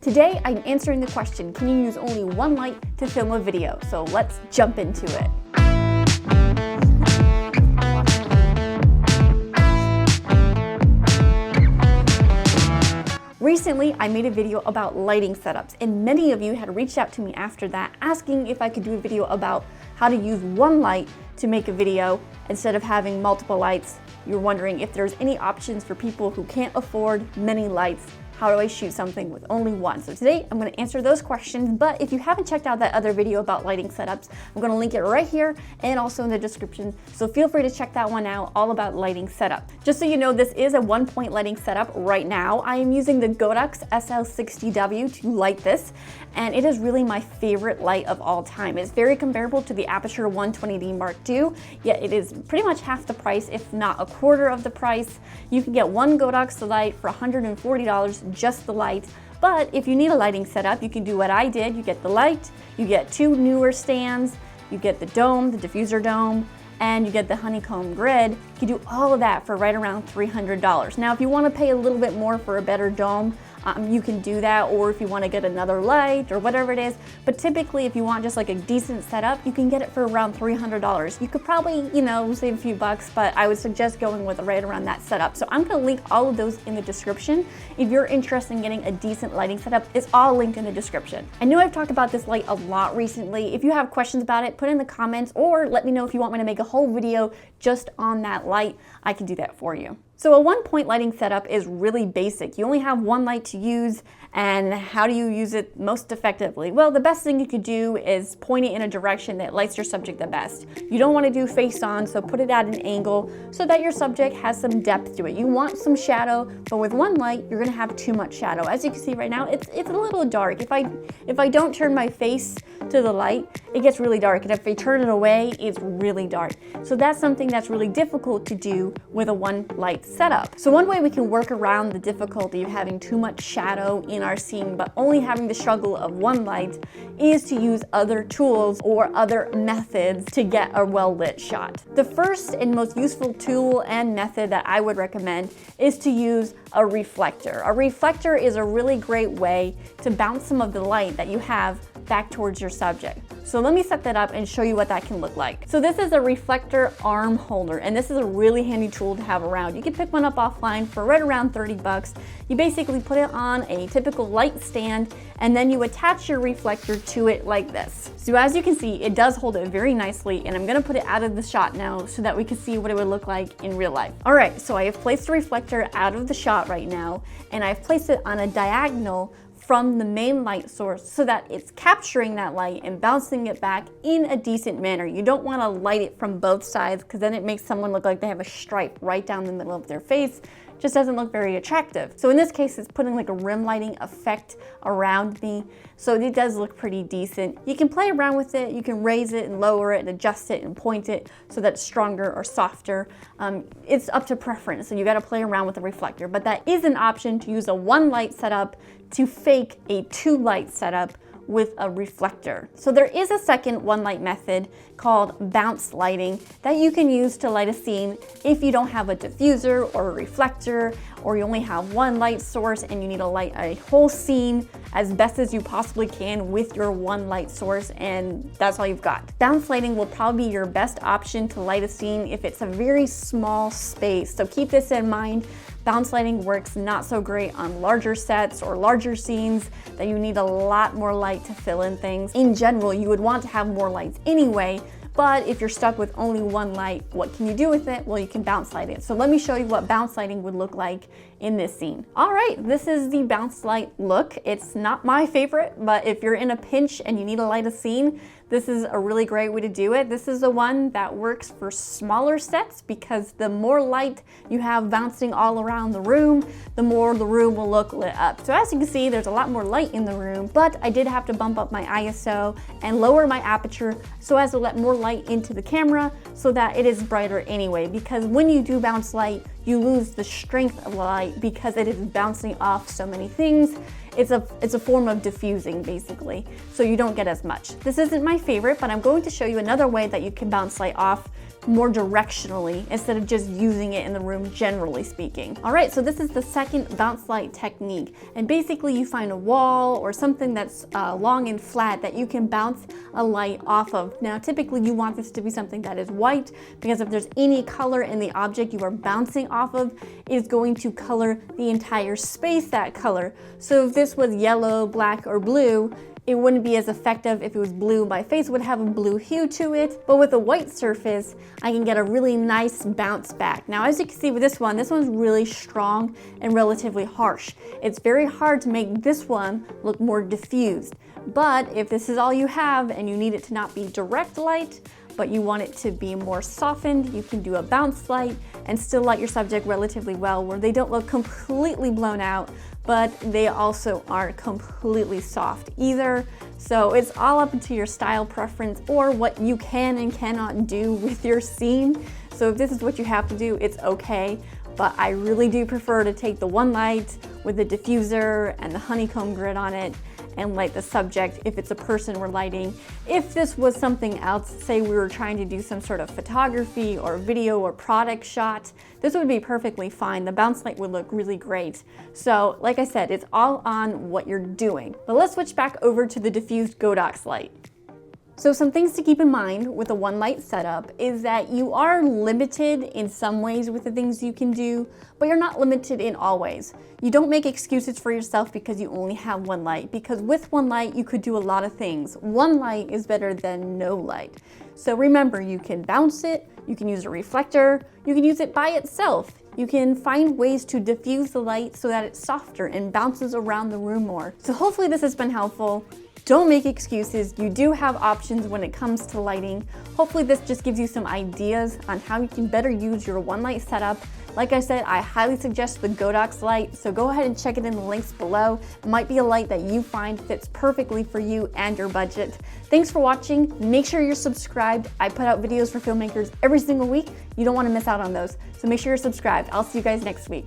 Today, I'm answering the question, can you use only one light to film a video? So let's jump into it. Recently, I made a video about lighting setups, and many of you had reached out to me after that asking if I could do a video about how to use one light to make a video instead of having multiple lights. You're wondering if there's any options for people who can't afford many lights. How do I shoot something with only one? So today I'm going to answer those questions, but if you haven't checked out that other video about lighting setups, I'm going to link it right here and also in the description. So feel free to check that one out, all about lighting setup. Just so you know, this is a one-point lighting setup right now. I am using the Godox SL-60w to light this, and it is really my favorite light of all time. It's very comparable to the Aperture 120D Mark II, yet it is pretty much half the price, if not a quarter of the price. You can get one Godox light for $140, just the light. But if you need a lighting setup, you can do what I did. You get the light, you get two newer stands, you get the dome, the diffuser dome, and you get the honeycomb grid. You can do all of that for right around $300. Now, if you want to pay a little bit more for a better dome, you can do that, or if you want to get another light or whatever it is. But typically, if you want just like a decent setup, you can get it for around $300. You could probably, save a few bucks, but I would suggest going with right around that setup. So I'm going to link all of those in the description. If you're interested in getting a decent lighting setup, it's all linked in the description. I know I've talked about this light a lot recently. If you have questions about it, put in the comments, or let me know if you want me to make a whole video just on that light. I can do that for you. So a one-point lighting setup is really basic. You only have one light to use, and how do you use it most effectively? Well, the best thing you could do is point it in a direction that lights your subject the best. You don't want to do face on, so put it at an angle so that your subject has some depth to it. You want some shadow, but with one light, you're going to have too much shadow. As you can see right now, it's a little dark. If I don't turn my face to the light, it gets really dark, and if I turn it away, it's really dark. So that's something that's really difficult to do with a one light setup. So one way we can work around the difficulty of having too much shadow in our scene but only having the struggle of one light is to use other tools or other methods to get a well-lit shot. The first and most useful tool and method that I would recommend is to use a reflector. A reflector is a really great way to bounce some of the light that you have back towards your subject. So let me set that up and show you what that can look like. So this is a reflector arm holder, and this is a really handy tool to have around. You can pick one up offline for right around 30 bucks. You basically put it on a typical light stand, and then you attach your reflector to it like this. So as you can see, it does hold it very nicely, and I'm gonna put it out of the shot now so that we can see what it would look like in real life. All right, so I have placed the reflector out of the shot right now, and I've placed it on a diagonal from the main light source so that it's capturing that light and bouncing it back in a decent manner. You don't want to light it from both sides because then it makes someone look like they have a stripe right down the middle of their face. Just doesn't look very attractive. So in this case, it's putting like a rim lighting effect around me. So it does look pretty decent. You can play around with it. You can raise it and lower it and adjust it and point it so that it's stronger or softer. It's up to preference. So you got to play around with the reflector, but that is an option to use a one light setup to fake a two light setup with a reflector. So there is a second one light method called bounce lighting that you can use to light a scene if you don't have a diffuser or a reflector, or you only have one light source and you need to light a whole scene as best as you possibly can with your one light source, and that's all you've got. Bounce lighting will probably be your best option to light a scene if it's a very small space. So keep this in mind. Bounce lighting works not so great on larger sets or larger scenes that you need a lot more light to fill in things. In general, you would want to have more lights anyway, but if you're stuck with only one light, what can you do with it? Well, you can bounce light it. So let me show you what bounce lighting would look like in this scene. All right, this is the bounce light look. It's not my favorite, but if you're in a pinch and you need to light a scene, this is a really great way to do it. This is the one that works for smaller sets because the more light you have bouncing all around the room, the more the room will look lit up. So as you can see, there's a lot more light in the room, but I did have to bump up my ISO and lower my aperture so as to let more light into the camera so that it is brighter anyway, because when you do bounce light, you lose the strength of light because it is bouncing off so many things. It's a form of diffusing basically, so you don't get as much. This isn't my favorite, but I'm going to show you another way that you can bounce light off more directionally instead of just using it in the room, generally speaking. All right, so this is the second bounce light technique. And basically you find a wall or something that's long and flat that you can bounce a light off of. Now, typically you want this to be something that is white, because if there's any color in the object you are bouncing off of, it is going to color the entire space that color. So if this was yellow, black, or blue, it wouldn't be as effective. If it was blue, my face would have a blue hue to it. But with a white surface, I can get a really nice bounce back. Now, as you can see with this one's really strong and relatively harsh. It's very hard to make this one look more diffused. But if this is all you have and you need it to not be direct light, but you want it to be more softened, you can do a bounce light and still light your subject relatively well, where they don't look completely blown out, but they also aren't completely soft either. So it's all up to your style preference or what you can and cannot do with your scene. So if this is what you have to do, it's okay. But I really do prefer to take the one light with the diffuser and the honeycomb grid on it and light the subject if it's a person we're lighting. If this was something else, say we were trying to do some sort of photography or video or product shot, this would be perfectly fine. The bounce light would look really great. So like I said, it's all on what you're doing. But let's switch back over to the diffused Godox light. So some things to keep in mind with a one light setup is that you are limited in some ways with the things you can do, but you're not limited in all ways. You don't make excuses for yourself because you only have one light, because with one light you could do a lot of things. One light is better than no light. So remember, you can bounce it, you can use a reflector, you can use it by itself. You can find ways to diffuse the light so that it's softer and bounces around the room more. So hopefully this has been helpful. Don't make excuses. You do have options when it comes to lighting. Hopefully this just gives you some ideas on how you can better use your one light setup. Like I said, I highly suggest the Godox light, so go ahead and check it in the links below. It might be a light that you find fits perfectly for you and your budget. Thanks for watching. Make sure you're subscribed. I put out videos for filmmakers every single week. You don't want to miss out on those. So make sure you're subscribed. I'll see you guys next week.